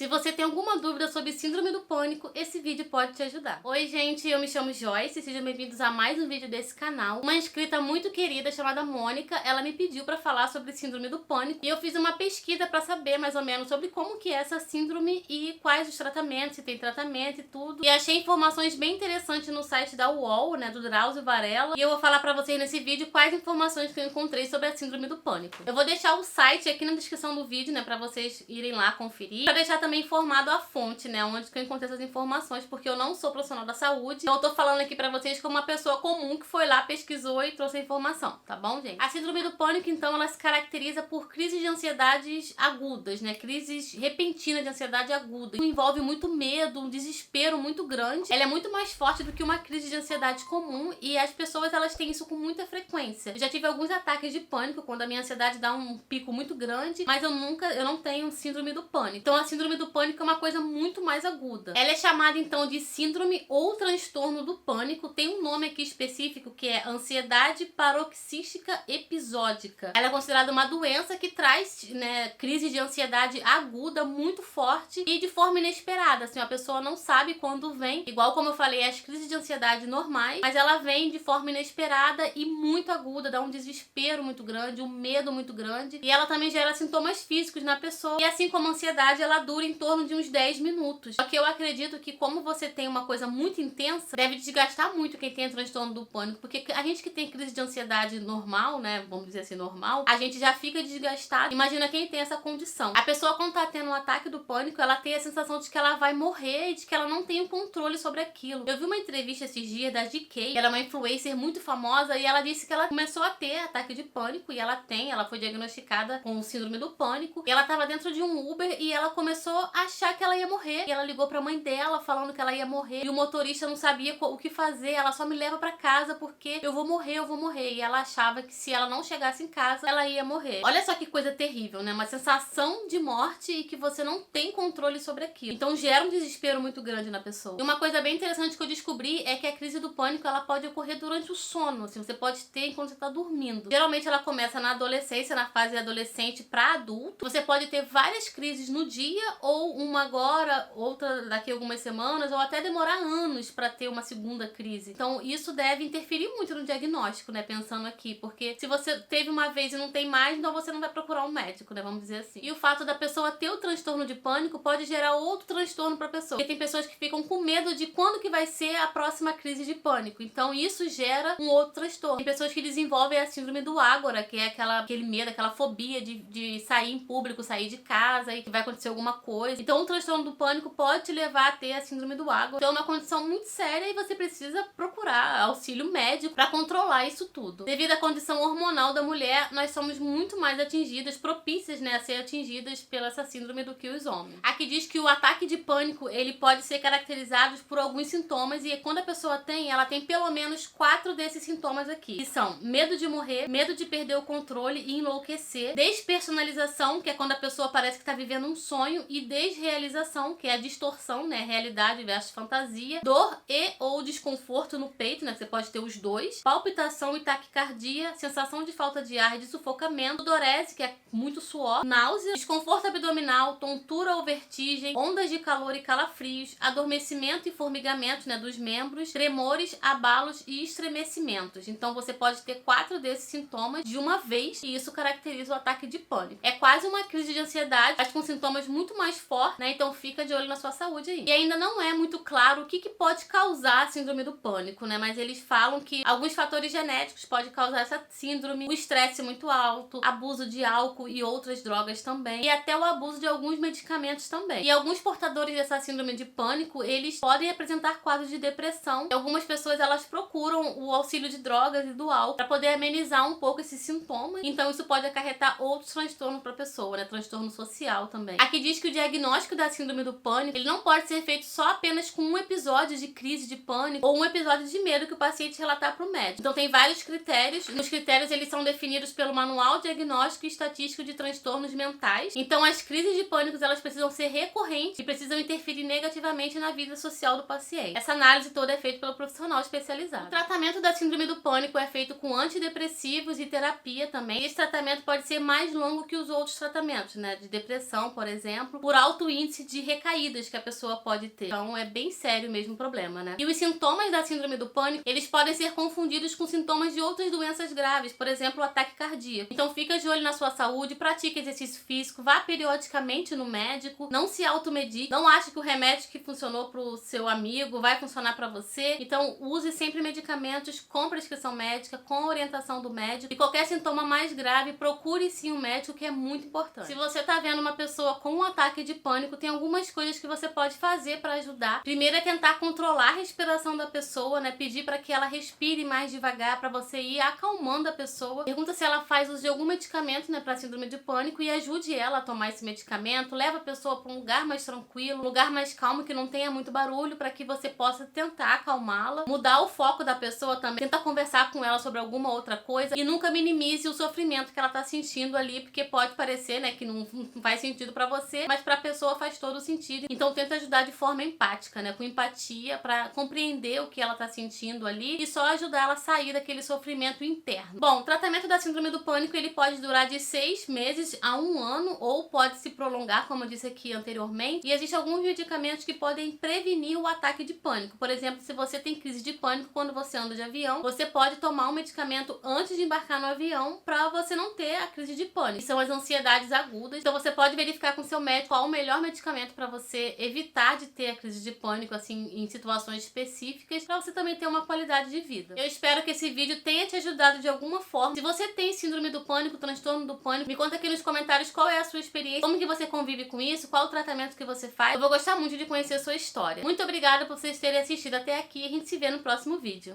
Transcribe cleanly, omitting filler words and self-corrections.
Se você tem alguma dúvida sobre síndrome do pânico, esse vídeo pode te ajudar. Oi gente, eu me chamo Joyce, sejam bem-vindos a mais um vídeo desse canal. Uma inscrita muito querida chamada Mônica, ela me pediu pra falar sobre síndrome do pânico e eu fiz uma pesquisa pra saber mais ou menos sobre como que é essa síndrome e quais os tratamentos, se tem tratamento e tudo. E achei informações bem interessantes no site da UOL, né, do Drauzio Varela, e eu vou falar pra vocês nesse vídeo quais informações que eu encontrei sobre a síndrome do pânico. Eu vou deixar o site aqui na descrição do vídeo, né, pra vocês irem lá conferir, pra deixar também informado a fonte, né, onde que eu encontrei essas informações, porque eu não sou profissional da saúde, então eu tô falando aqui pra vocês como uma pessoa comum que foi lá, pesquisou e trouxe a informação, tá bom, gente? A síndrome do pânico, então, ela se caracteriza por crises de ansiedades agudas, né, crises repentinas de ansiedade aguda. Envolve muito medo, um desespero muito grande. Ela é muito mais forte do que uma crise de ansiedade comum e as pessoas, elas têm isso com muita frequência. Eu já tive alguns ataques de pânico quando a minha ansiedade dá um pico muito grande, mas eu não tenho síndrome do pânico. Então a síndrome do pânico é uma coisa muito mais aguda. Ela é chamada então de síndrome ou transtorno do pânico. Tem um nome aqui específico que é ansiedade paroxística episódica. Ela é considerada uma doença que traz, né, crise de ansiedade aguda muito forte e de forma inesperada. Assim, a pessoa não sabe quando vem. Igual como eu falei, as crises de ansiedade normais, mas ela vem de forma inesperada e muito aguda, dá um desespero muito grande, um medo muito grande. E ela também gera sintomas físicos na pessoa. E assim como a ansiedade, ela dura em torno de uns 10 minutos. Só que eu acredito que como você tem uma coisa muito intensa, deve desgastar muito quem tem transtorno do pânico, porque a gente que tem crise de ansiedade normal, né, vamos dizer assim, normal, a gente já fica desgastado. Imagina quem tem essa condição. A pessoa quando tá tendo um ataque do pânico, ela tem a sensação de que ela vai morrer e de que ela não tem o controle sobre aquilo. Eu vi uma entrevista esses dias da GK, ela é uma influencer muito famosa e ela disse que ela começou a ter ataque de pânico e ela foi diagnosticada com síndrome do pânico. E ela tava dentro de um Uber e ela começou a achar que ela ia morrer. E ela ligou pra mãe dela falando que ela ia morrer. E o motorista não sabia o que fazer. Ela só me leva pra casa porque eu vou morrer, eu vou morrer. E ela achava que se ela não chegasse em casa, ela ia morrer. Olha só que coisa terrível, né? Uma sensação de morte e que você não tem controle sobre aquilo. Então gera um desespero muito grande na pessoa. E uma coisa bem interessante que eu descobri é que a crise do pânico, ela pode ocorrer durante o sono. Assim, você pode ter enquanto você tá dormindo. Geralmente ela começa na adolescência, na fase adolescente pra adulto. Você pode ter várias crises no dia, ou uma agora, outra daqui a algumas semanas, ou até demorar anos pra ter uma segunda crise. Então isso deve interferir muito no diagnóstico, né, pensando aqui, porque se você teve uma vez e não tem mais, então você não vai procurar um médico, né, vamos dizer assim. E o fato da pessoa ter o transtorno de pânico pode gerar outro transtorno pra pessoa, porque tem pessoas que ficam com medo de quando que vai ser a próxima crise de pânico, então isso gera um outro transtorno. Tem pessoas que desenvolvem a síndrome do ágora, que é aquele medo, aquela fobia de sair em público, sair de casa e que vai acontecer alguma coisa. Então o transtorno do pânico pode te levar a ter a síndrome do ágora. Então é uma condição muito séria e você precisa procurar auxílio médico para controlar isso tudo. Devido à condição hormonal da mulher, nós somos muito mais atingidas, propícias, né, a ser atingidas pela essa síndrome do que os homens. Aqui diz que o ataque de pânico, ele pode ser caracterizado por alguns sintomas e quando a pessoa tem, ela tem pelo menos 4 desses sintomas aqui, que são medo de morrer, medo de perder o controle e enlouquecer, despersonalização, que é quando a pessoa parece que tá vivendo um sonho, e desrealização, que é a distorção, né, realidade versus fantasia, dor e ou desconforto no peito, né, que você pode ter os dois, palpitação e taquicardia, sensação de falta de ar e de sufocamento, sudorese, que é muito suor, náusea, desconforto abdominal, tontura ou vertigem, ondas de calor e calafrios, adormecimento e formigamento, né, dos membros, tremores, abalos e estremecimentos. Então você pode ter 4 desses sintomas de uma vez e isso caracteriza o ataque de pânico. É quase uma crise de ansiedade, mas com sintomas muito mais fortes, né? Então fica de olho na sua saúde aí. E ainda não é muito claro o que pode causar a síndrome do pânico, né? Mas eles falam que alguns fatores genéticos podem causar essa síndrome, o estresse muito alto, abuso de álcool e outras drogas também, e até o abuso de alguns medicamentos também. E alguns portadores dessa síndrome de pânico, eles podem apresentar quadros de depressão. E algumas pessoas, elas procuram o auxílio de drogas e do álcool para poder amenizar um pouco esses sintomas. Então isso pode acarretar outros transtornos para a pessoa, né? Transtorno social também. Aqui diz que o diagnóstico da síndrome do pânico, ele não pode ser feito só apenas com um episódio de crise de pânico ou um episódio de medo que o paciente relatar para o médico. Então tem vários critérios. Nos critérios, eles são definidos pelo Manual Diagnóstico e Estatístico de Transtornos Mentais. Então as crises de pânico, elas precisam ser recorrentes e precisam interferir negativamente na vida social do paciente. Essa análise toda é feita pelo profissional especializado. O tratamento da síndrome do pânico é feito com antidepressivos e terapia também. Esse tratamento pode ser mais longo que os outros tratamentos, né? De depressão, por exemplo, por alto índice de recaídas que a pessoa pode ter. Então é bem sério mesmo o problema, né? E os sintomas da síndrome do pânico, eles podem ser confundidos com sintomas de outras doenças graves, por exemplo, o ataque cardíaco. Então fica de olho na sua saúde, pratique exercício físico, vá periodicamente no médico, não se automedique, não ache que o remédio que funcionou pro seu amigo vai funcionar pra você. Então use sempre medicamentos com prescrição médica, com orientação do médico. E qualquer sintoma mais grave, procure sim um médico, que é muito importante. Se você tá vendo uma pessoa com um ataque de pânico, tem algumas coisas que você pode fazer pra ajudar. Primeiro é tentar controlar a respiração da pessoa, né? Pedir pra que ela respire mais devagar, pra você ir acalmando a pessoa. Pergunta se ela faz uso de algum medicamento, né, pra síndrome de pânico, e ajude ela a tomar esse medicamento. Leva a pessoa pra um lugar mais tranquilo, um lugar mais calmo, que não tenha muito barulho, pra que você possa tentar acalmá-la. Mudar o foco da pessoa também. Tenta conversar com ela sobre alguma outra coisa e nunca minimize o sofrimento que ela tá sentindo ali, porque pode parecer, né, que não faz sentido pra você, mas pra pessoa faz todo sentido. Então tenta ajudar de forma empática, né, com empatia, pra compreender o que ela tá sentindo ali e só ajudar ela a sair daquele sofrimento interno. Bom, o tratamento da síndrome do pânico, ele pode durar de 6 meses a 1 ano, ou pode se prolongar, como eu disse aqui anteriormente, e existem alguns medicamentos que podem prevenir o ataque de pânico. Por exemplo, se você tem crise de pânico quando você anda de avião, você pode tomar um medicamento antes de embarcar no avião pra você não ter a crise de pânico. São as ansiedades agudas. Então você pode verificar com seu médico qual o melhor medicamento pra você evitar de ter a crise de pânico, assim, em situações específicas, pra você também ter uma qualidade de vida. Eu espero que esse vídeo tenha te ajudado de alguma forma. Se você tem síndrome do pânico, transtorno do pânico, me conta aqui nos comentários qual é a sua experiência, como que você convive com isso, qual o tratamento que você faz. Eu vou gostar muito de conhecer a sua história. Muito obrigada por vocês terem assistido até aqui e a gente se vê no próximo vídeo.